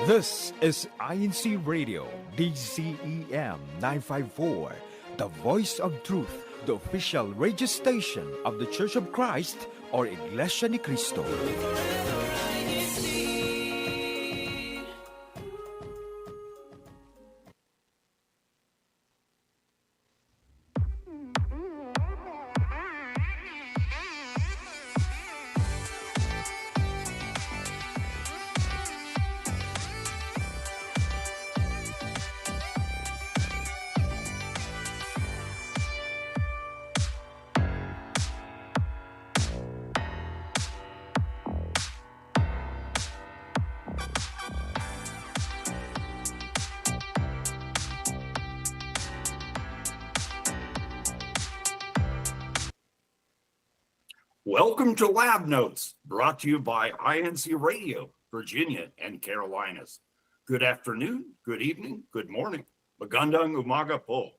This is INCRadio DCEM 954, the voice of truth, the official radio station of the Church of Christ or Iglesianicristo. Welcome to Lab Notes, brought to you by INCRadio Virginia and Carolinas. Good afternoon, good evening, good morning. Magandang umaga po.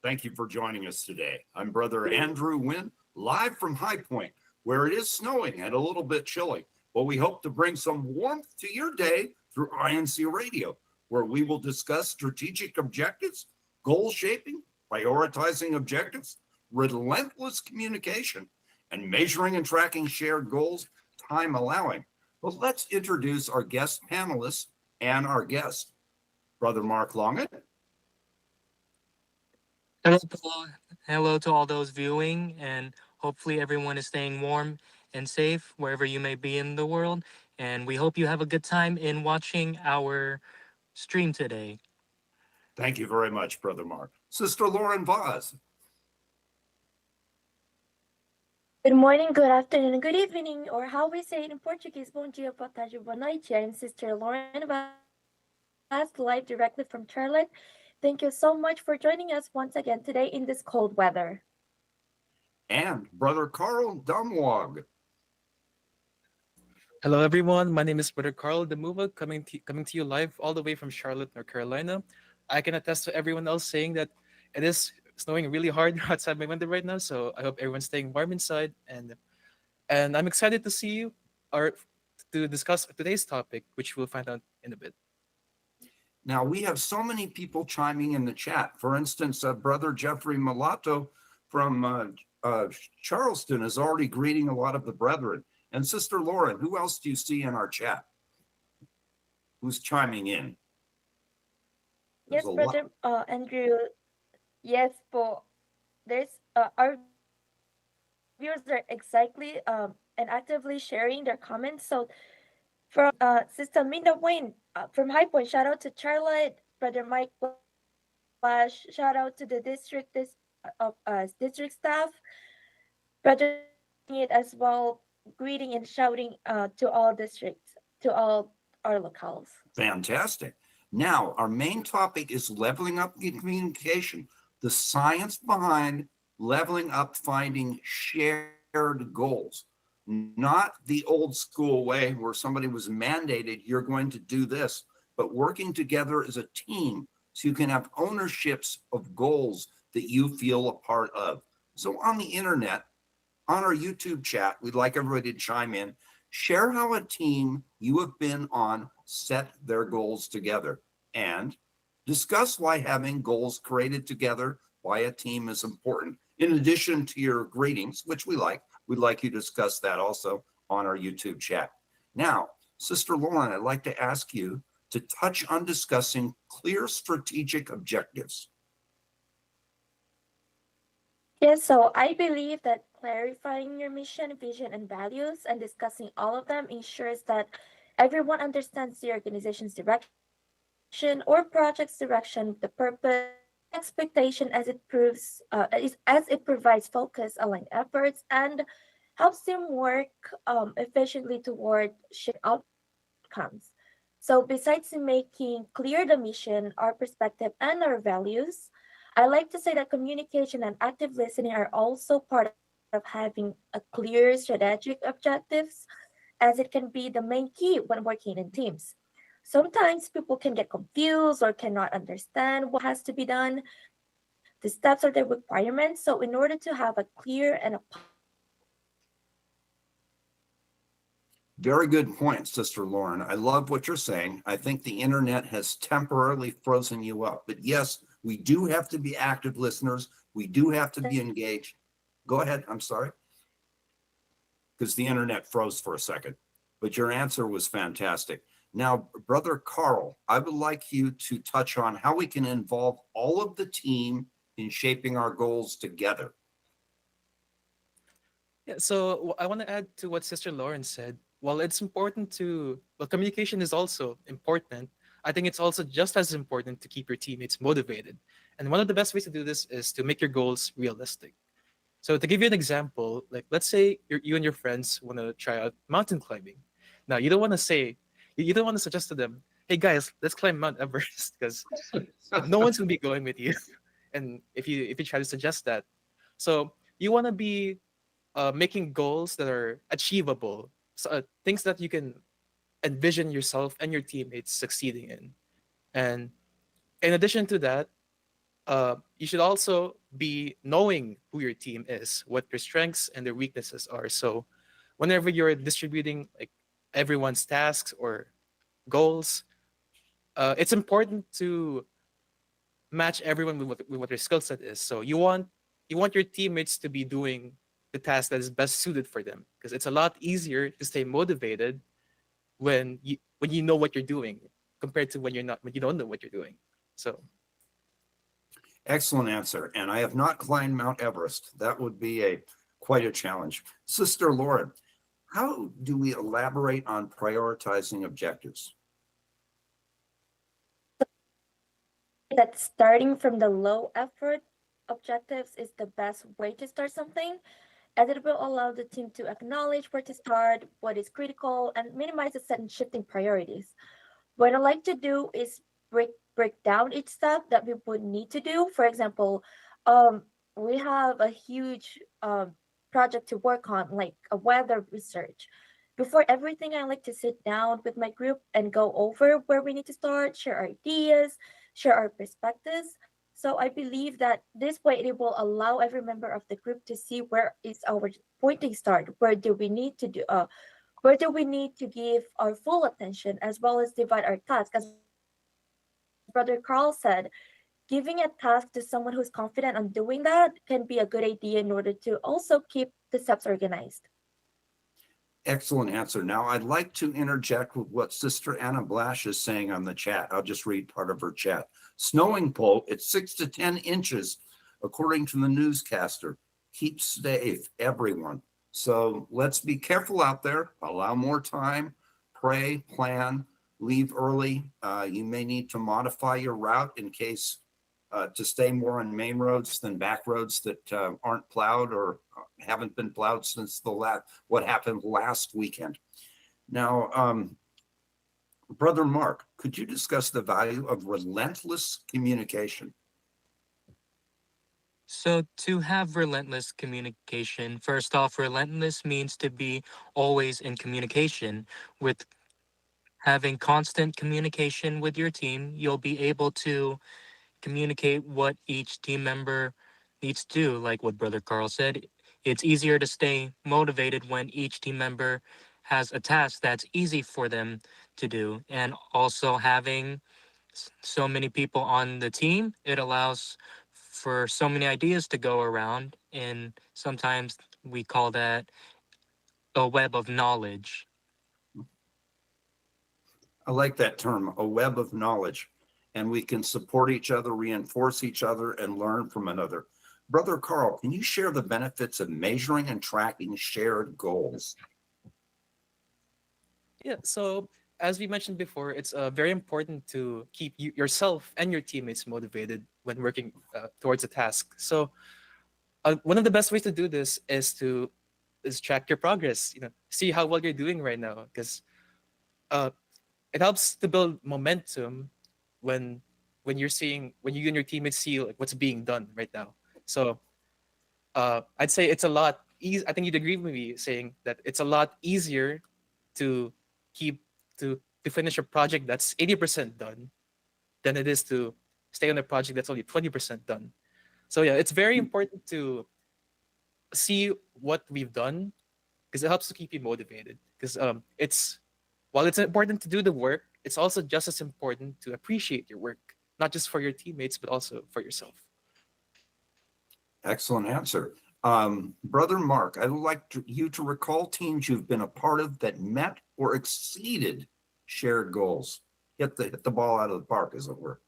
Thank you for joining us today. I'm Brother Andrew Wynn, live from High Point, where it is snowing and a little bit chilly. But we hope to bring some warmth to your day through INCRadio, where we will discuss strategic objectives, goal shaping, prioritizing objectives, relentless communication, and measuring and tracking shared goals, time allowing. Well, let's introduce our guest panelists and our guest, Brother Mark Longet. Hello to all those viewing, and hopefully everyone is staying warm and safe wherever you may be in the world. And we hope you have a good time in watching our stream today. Thank you very much, Brother Mark. Sister Lauren Vaz. Good morning, good afternoon, and good evening, or how we say it in Portuguese, bom dia, boa tarde, boa noite. I'm Sister Lauren Vaz, live directly from Charlotte. Thank you so much for joining us once again today in this cold weather. And Brother Carl Damwag. Hello, everyone. My name is Brother Carl Demuva, coming to you live all the way from Charlotte, North Carolina. I can attest to everyone else saying that it is snowing really hard outside my window right now, so I hope everyone's staying warm inside. And I'm excited to see you or to discuss today's topic, which we'll find out in a bit. Now, we have so many people chiming in the chat. For instance, Brother Jeffrey Mulatto from Charleston is already greeting a lot of the brethren. And Sister Lauren, who else do you see in our chat who's chiming in? Yes, Brother Andrew. Yes, but there's our viewers are exactly and actively sharing their comments. So from Sister Minda Wayne from High Point, shout out to Charlotte, Brother Mike Flash, shout out to the district district staff, Brother it as well, greeting and shouting to all districts, to all our locales. Fantastic. Now, our main topic is leveling up communication, the science behind leveling up, finding shared goals, not the old school way where somebody was mandated, you're going to do this, but working together as a team so you can have ownerships of goals that you feel a part of. So on the internet, on our YouTube chat, we'd like everybody to chime in, share how a team you have been on set their goals together, and discuss why having goals created together by a team is important. In addition to your greetings, which we'd like you to discuss that also on our YouTube chat. Now, Sister Lauren, I'd like to ask you to touch on discussing clear strategic objectives. Yes, so I believe that clarifying your mission, vision, and values and discussing all of them ensures that everyone understands the organization's direction or project's direction, the purpose, expectation as it provides focus, aligned efforts, and helps them work efficiently toward shared outcomes. So besides making clear the mission, our perspective, and our values, I like to say that communication and active listening are also part of having a clear strategic objectives, as it can be the main key when working in teams. Sometimes people can get confused or cannot understand what has to be done, the steps or the requirements. So in order to have a clear and a Very good point, Sister Lauren. I love what you're saying. I think the internet has temporarily frozen you up. But yes, we do have to be active listeners. We do have to be engaged. Go ahead. I'm sorry. Because the internet froze for a second. But your answer was fantastic. Now, Brother Carl, I would like you to touch on how we can involve all of the team in shaping our goals together. Yeah, so I want to add to what Sister Lauren said. While it's important to, well, communication is also important. I think it's also just as important to keep your teammates motivated. And one of the best ways to do this is to make your goals realistic. So to give you an example, like let's say you and your friends want to try out mountain climbing. Now you don't want to say, you don't want to suggest to them, "Hey guys, let's climb Mount Everest," because no one's gonna be going with you. And if you try to suggest that, so you want to be making goals that are achievable, so, things that you can envision yourself and your teammates succeeding in. And in addition to that, you should also be knowing who your team is, what their strengths and their weaknesses are. So whenever you're distributing like everyone's tasks or goals, it's important to match everyone with what their skill set is. So you want your teammates to be doing the task that is best suited for them, because it's a lot easier to stay motivated when you know what you're doing compared to when you don't know what you're doing. So Excellent answer. And I have not climbed Mount Everest. That would be quite a challenge. Sister Lauren, how do we elaborate on prioritizing objectives? That starting from the low effort objectives is the best way to start something, as it will allow the team to acknowledge where to start, what is critical, and minimize the sudden shifting priorities. What I like to do is break down each step that we would need to do. For example, we have a huge project to work on, like a weather research. Before everything, I like to sit down with my group and go over where we need to start, share our ideas, share our perspectives. So I believe that this way it will allow every member of the group to see where is our pointing start, where do we need to give our full attention, as well as divide our task. As Brother Carl said, giving a task to someone who's confident on doing that can be a good idea in order to also keep the steps organized. Excellent answer. Now, I'd like to interject with what Sister Anna Blash is saying on the chat. I'll just read part of her chat. Snowing pole at 6 to 10 inches, according to the newscaster. Keep safe, everyone. So let's be careful out there. Allow more time. Pray, plan, leave early. You may need to modify your route in case to stay more on main roads than back roads that aren't plowed or haven't been plowed since what happened last weekend. Now, Brother Mark, could you discuss the value of relentless communication? So, to have relentless communication, first off, relentless means to be always in communication. With having constant communication with your team, you'll be able to communicate what each team member needs to do. Like what Brother Carl said, it's easier to stay motivated when each team member has a task that's easy for them to do. And also having so many people on the team, it allows for so many ideas to go around. And sometimes we call that a web of knowledge. I like that term, a web of knowledge, and we can support each other, reinforce each other, and learn from another. Brother Carl, can you share the benefits of measuring and tracking shared goals? yeah, so as we mentioned before, it's very important to keep yourself and your teammates motivated when working towards a task. So one of the best ways to do this is track your progress. See how well you're doing right now, because uh, it helps to build momentum when when you and your teammates see like what's being done right now. So I'd say it's a lot easy. I think you'd agree with me saying that it's a lot easier to keep to finish a project that's 80% done than it is to stay on a project that's only 20% done. So yeah, it's very important to see what we've done because it helps to keep you motivated. Because it's while it's important to do the work, it's also just as important to appreciate your work, not just for your teammates but also for yourself. Excellent answer. Brother Mark, I would like you to recall teams you've been a part of that met or exceeded shared goals. Hit the ball out of the park, as it were.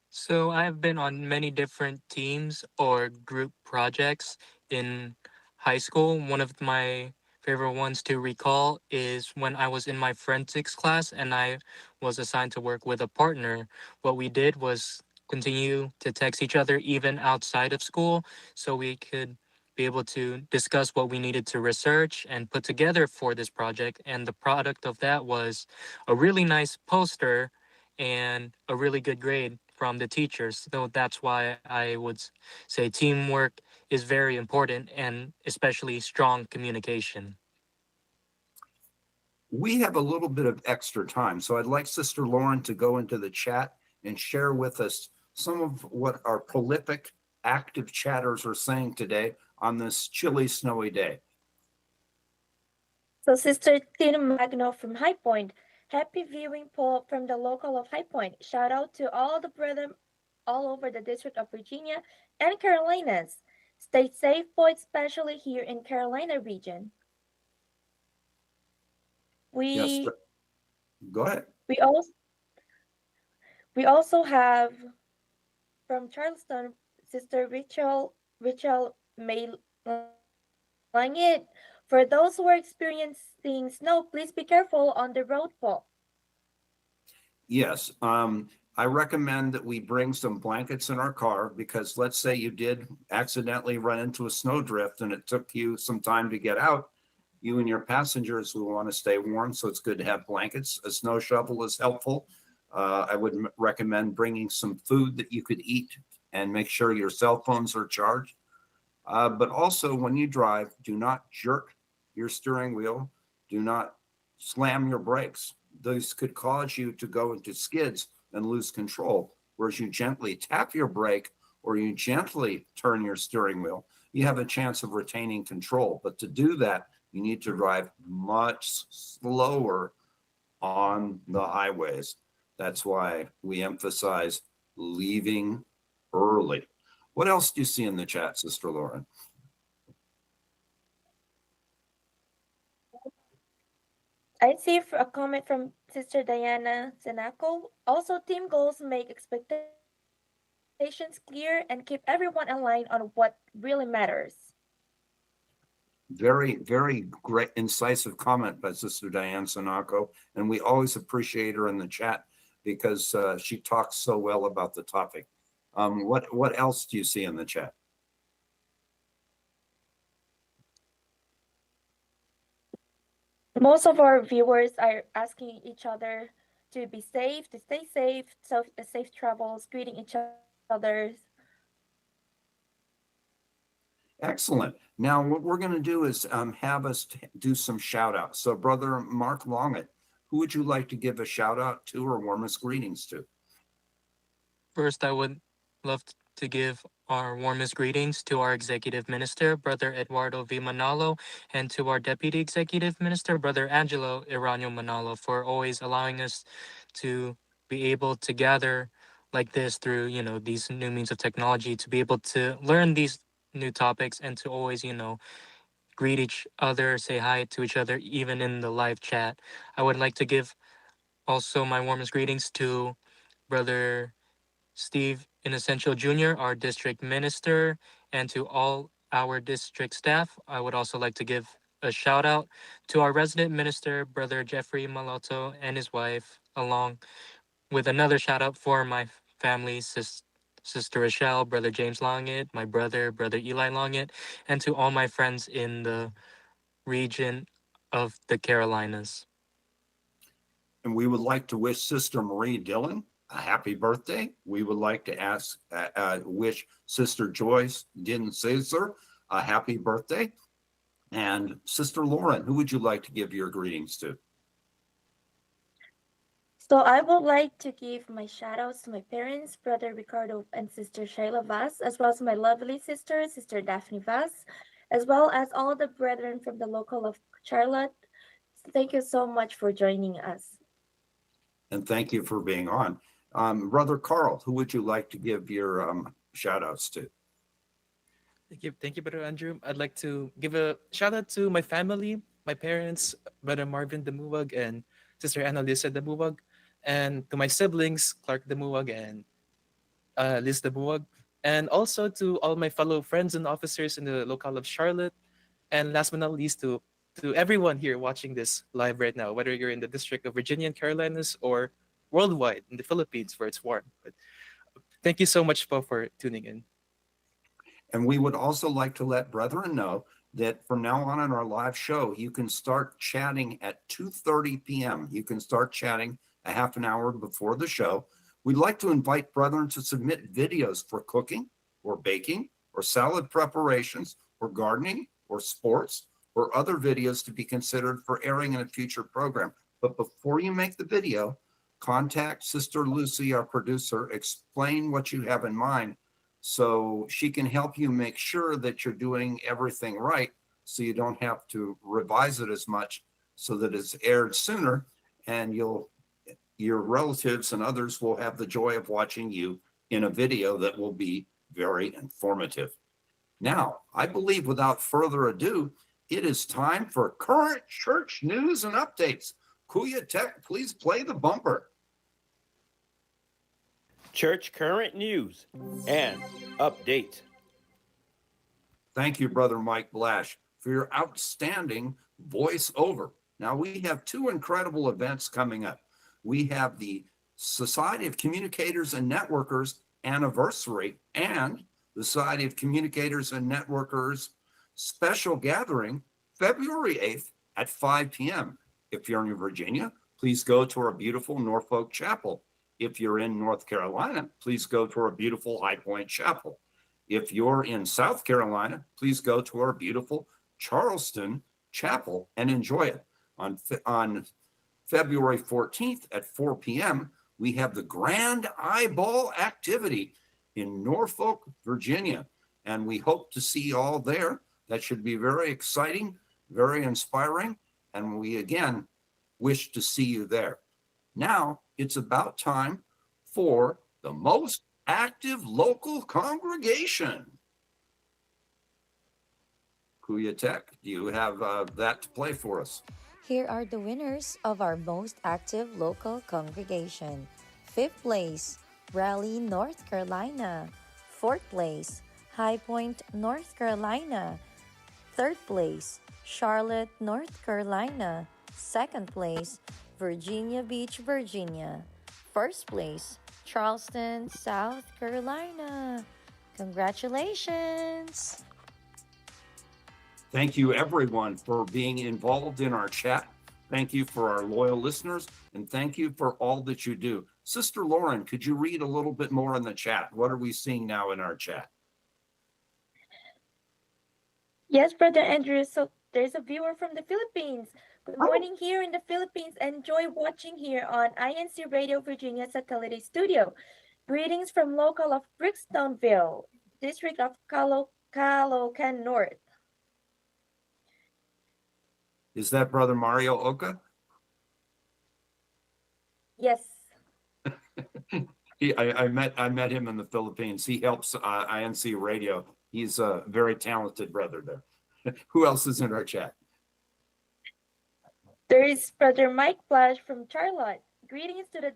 So I've been on many different teams or group projects in high school. One of my favorite ones to recall is when I was in my forensics class and I was assigned to work with a partner. What we did was continue to text each other even outside of school so we could be able to discuss what we needed to research and put together for this project. And the product of that was a really nice poster and a really good grade from the teachers. So that's why I would say teamwork is very important and especially strong communication. We have a little bit of extra time, so I'd like Sister Lauren to go into the chat and share with us some of what our prolific, active chatters are saying today on this chilly, snowy day. So Sister Tina Magno from High Point. Happy viewing, Paul, from the local of High Point. Shout out to all the brethren all over the District of Virginia and Carolinas. Stay safe, boys, especially here in Carolina region. Yes, We go ahead. we also we also have from Charleston, Sister Rachel May Langit. For those who are experiencing snow, please be careful on the road, Paul. Yes, I recommend that we bring some blankets in our car because let's say you did accidentally run into a snowdrift and it took you some time to get out. You and your passengers will want to stay warm, so it's good to have blankets. A snow shovel is helpful. I would recommend bringing some food that you could eat and make sure your cell phones are charged. But also, when you drive, do not jerk your steering wheel. Do not slam your brakes. Those could cause you to go into skids and lose control. Whereas you gently tap your brake or you gently turn your steering wheel, you have a chance of retaining control. But to do that, you need to drive much slower on the highways. That's why we emphasize leaving early. What else do you see in the chat, Sister Lauren? I see a comment from Sister Diana Zenako. Also, team goals make expectations clear and keep everyone aligned on what really matters. Very, very great, incisive comment by Sister Diane Sanako. And we always appreciate her in the chat because she talks so well about the topic. What else do you see in the chat? Most of our viewers are asking each other to be safe, to stay safe, safe travels, greeting each other. Excellent. Now, what we're going to do is have us do some shout outs. So, Brother Mark Longett, who would you like to give a shout out to or warmest greetings to? First, I would love to give our warmest greetings to our Executive Minister, Brother Eduardo V. Manalo, and to our Deputy Executive Minister, Brother Angelo Iranio Manalo, for always allowing us to be able to gather like this through, these new means of technology, to be able to learn these new topics and to always, greet each other, say hi to each other, even in the live chat. I would like to give also my warmest greetings to Brother Steve Inocentio Jr., our district minister, and to all our district staff. I would also like to give a shout out to our resident minister, Brother Jeffrey Malotto, and his wife, along with another shout out for my family, Sister Rochelle, Brother James Longett, my brother, Brother Eli Longett, and to all my friends in the region of the Carolinas. And we would like to wish Sister Marie Dillon a happy birthday. We would like to wish Sister Joyce Din Caesar a happy birthday. And Sister Lauren, who would you like to give your greetings to? So I would like to give my shout outs to my parents, Brother Ricardo and Sister Shayla Vaz, as well as my lovely sister, Sister Daphne Vaz, as well as all the brethren from the local of Charlotte. Thank you so much for joining us. And thank you for being on. Brother Carl, who would you like to give your shout outs to? Thank you, Brother Andrew. I'd like to give a shout out to my family, my parents, Brother Marvin Demuwag and Sister Annalisa Demuwag, and to my siblings, Clark Demuwag and Liz Demuwag, and also to all my fellow friends and officers in the locale of Charlotte, and last but not least, to everyone here watching this live right now, whether you're in the District of Virginia and Carolinas or worldwide in the Philippines where it's warm. But thank you so much, Po, for tuning in. And we would also like to let brethren know that from now on in our live show, you can start chatting at 2:30 p.m. You can start chatting a half an hour before the show. We'd like to invite brethren to submit videos for cooking or baking or salad preparations or gardening or sports or other videos to be considered for airing in a future program. But before you make the video, contact Sister Lucy, our producer, explain what you have in mind so she can help you make sure that you're doing everything right so you don't have to revise it as much so that it's aired sooner and your relatives and others will have the joy of watching you in a video that will be very informative. Now, I believe without further ado, it is time for current church news and updates. Kuya Tech, please play the bumper. Church current news and update. Thank you, Brother Mike Blash, for your outstanding voiceover. Now, we have two incredible events coming up. We have the Society of Communicators and Networkers anniversary and the Society of Communicators and Networkers special gathering February 8th at 5 p.m. If you're in Virginia, please go to our beautiful Norfolk Chapel. If you're in North Carolina, please go to our beautiful High Point Chapel. If you're in South Carolina, please go to our beautiful Charleston Chapel and enjoy it. On February 14th at 4 p.m., we have the Grand Eyeball Activity in Norfolk, Virginia, and we hope to see you all there. That should be very exciting, very inspiring, and we again wish to see you there. Now it's about time for the most active local congregation. Kuya Tech, do you have that to play for us? Here are the winners of our most active local congregation. 5th place, Raleigh, North Carolina. 4th place, High Point, North Carolina. 3rd place, Charlotte, North Carolina. 2nd place, Virginia Beach, Virginia. 1st place, Charleston, South Carolina. Congratulations! Thank you, everyone, for being involved in our chat. Thank you for our loyal listeners, and thank you for all that you do. Sister Lauren, could you read a little bit more in the chat? What are we seeing now in our chat? Yes, Brother Andrew. So there's a viewer from the Philippines. Good morning here in the Philippines. Enjoy watching here on INCRadio Virginia Satellite Studio. Greetings from local of Brixtonville, District of Caloocan North. Is that Brother Mario Oka? Yes. I met him in the Philippines. He helps INC Radio. He's a very talented brother there. Who else is in our chat? There is Brother Mike Flash from Charlotte. Greetings to the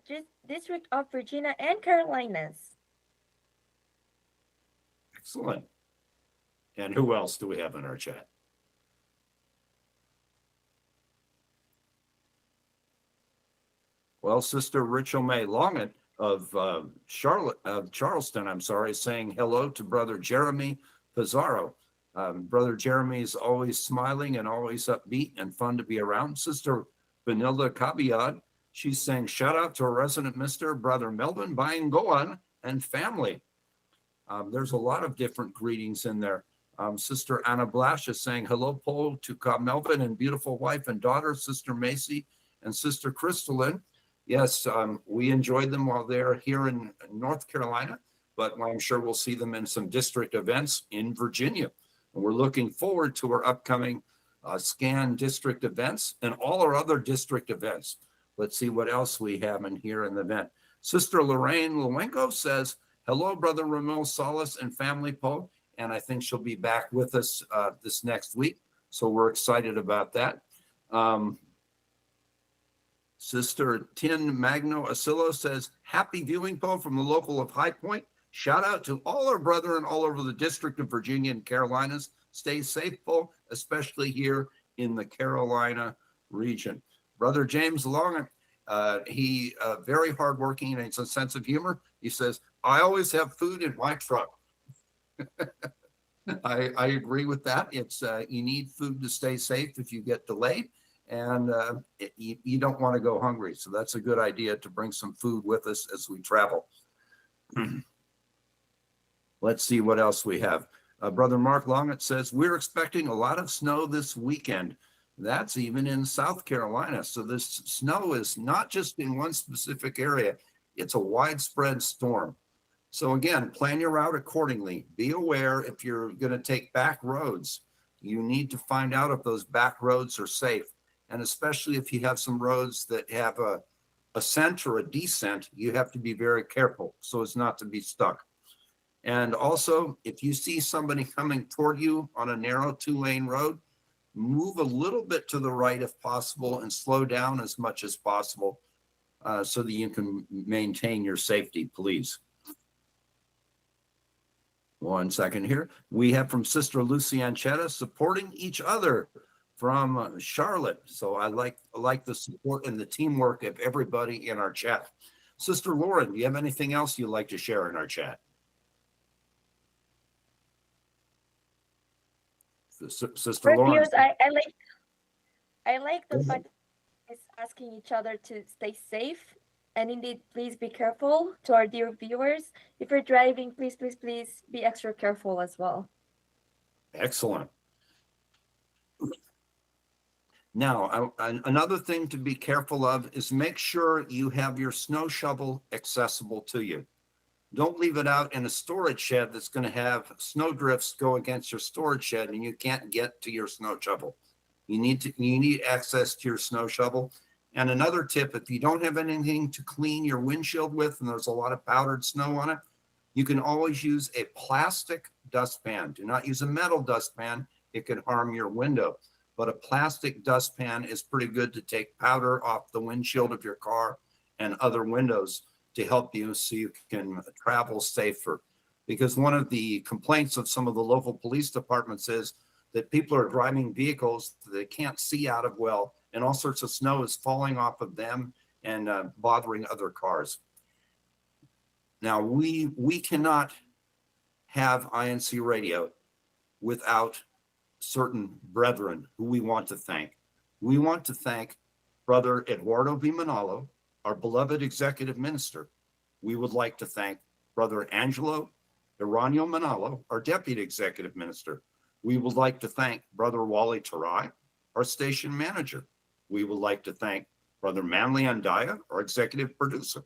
District of Virginia and Carolinas. Excellent. And who else do we have in our chat? Well, Sister Rachel May Longett of Charleston, saying hello to Brother Jeremy Pizarro. Brother Jeremy is always smiling and always upbeat and fun to be around. Sister Vanilla Cabiad, she's saying shout out to our resident Mr. Brother Melvin Bayangoan and family. There's a lot of different greetings in there. Sister Anna Blash is saying hello, Paul, to Melvin and beautiful wife and daughter, Sister Macy and Sister Crystalline. Yes, we enjoyed them while they're here in North Carolina, but I'm sure we'll see them in some district events in Virginia. And we're looking forward to our upcoming SCAN district events and all our other district events. Let's see what else we have in here in the event. Sister Lorraine Lewenko says, hello, Brother Ramon Salas and family, Poe. And I think she'll be back with us this next week. So we're excited about that. Sister Tin Magno Asilo says, happy viewing, Poe, from the local of High Point. Shout out to all our brethren all over the District of Virginia and Carolinas. Stay safe, Poe, especially here in the Carolina region. Brother James Long, he very hardworking and it's a sense of humor. He says, I always have food in my truck. I agree with that. It's you need food to stay safe if you get delayed, and you don't want to go hungry. So that's a good idea to bring some food with us as we travel. Let's see what else we have. Brother Mark Longett says, we're expecting a lot of snow this weekend. That's even in South Carolina. So this snow is not just in one specific area. It's a widespread storm. So again, plan your route accordingly. Be aware if you're going to take back roads, you need to find out if those back roads are safe. And especially if you have some roads that have a ascent or a descent, you have to be very careful so as not to be stuck. And also, if you see somebody coming toward you on a narrow 2-lane road, move a little bit to the right if possible and slow down as much as possible so that you can maintain your safety, please. 1 second here. We have from Sister Lucy Anchetta, supporting each other from Charlotte. So I like the support and the teamwork of everybody in our chat. Sister Lauren, do you have anything else you'd like to share in our chat? Sister Lauren. I like the fact that it's asking each other to stay safe. And indeed, please be careful to our dear viewers. If you're driving, please be extra careful as well. Excellent. Now, another thing to be careful of is make sure you have your snow shovel accessible to you. Don't leave it out in a storage shed that's going to have snow drifts go against your storage shed and you can't get to your snow shovel. You need access to your snow shovel. And another tip, if you don't have anything to clean your windshield with and there's a lot of powdered snow on it, you can always use a plastic dustpan. Do not use a metal dustpan. It can harm your window. But a plastic dustpan is pretty good to take powder off the windshield of your car and other windows to help you so you can travel safer. Because one of the complaints of some of the local police departments is that people are driving vehicles that they can't see out of well, and all sorts of snow is falling off of them and bothering other cars. Now, we cannot have INC Radio without certain brethren who we want to thank. We want to thank Brother Eduardo V. Manalo, our beloved executive minister. We would like to thank Brother Angelo Iranio Manalo, our deputy executive minister. We would like to thank Brother Wally Tarai, our station manager. We would like to thank Brother Manly Andaya, our executive producer.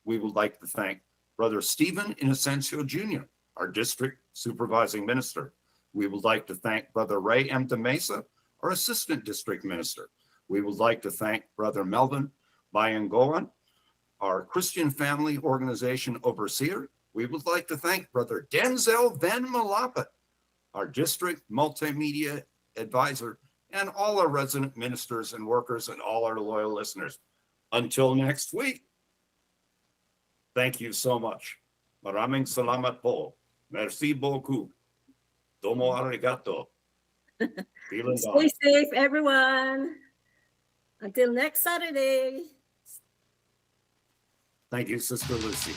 We would like to thank Brother Stephen Inocencio Jr., our district supervising minister. We would like to thank Brother Ray M. de Mesa, our assistant district minister. We would like to thank Brother Melvin Bayangoan, our Christian family organization overseer. We would like to thank Brother Denzel Van Malapa, our district multimedia advisor, and all our resident ministers and workers and all our loyal listeners. Until next week, thank you so much. Maraming salamat po. Merci beaucoup. Domo arigato. Stay safe, everyone. Until next Saturday. Thank you, Sister Lucy.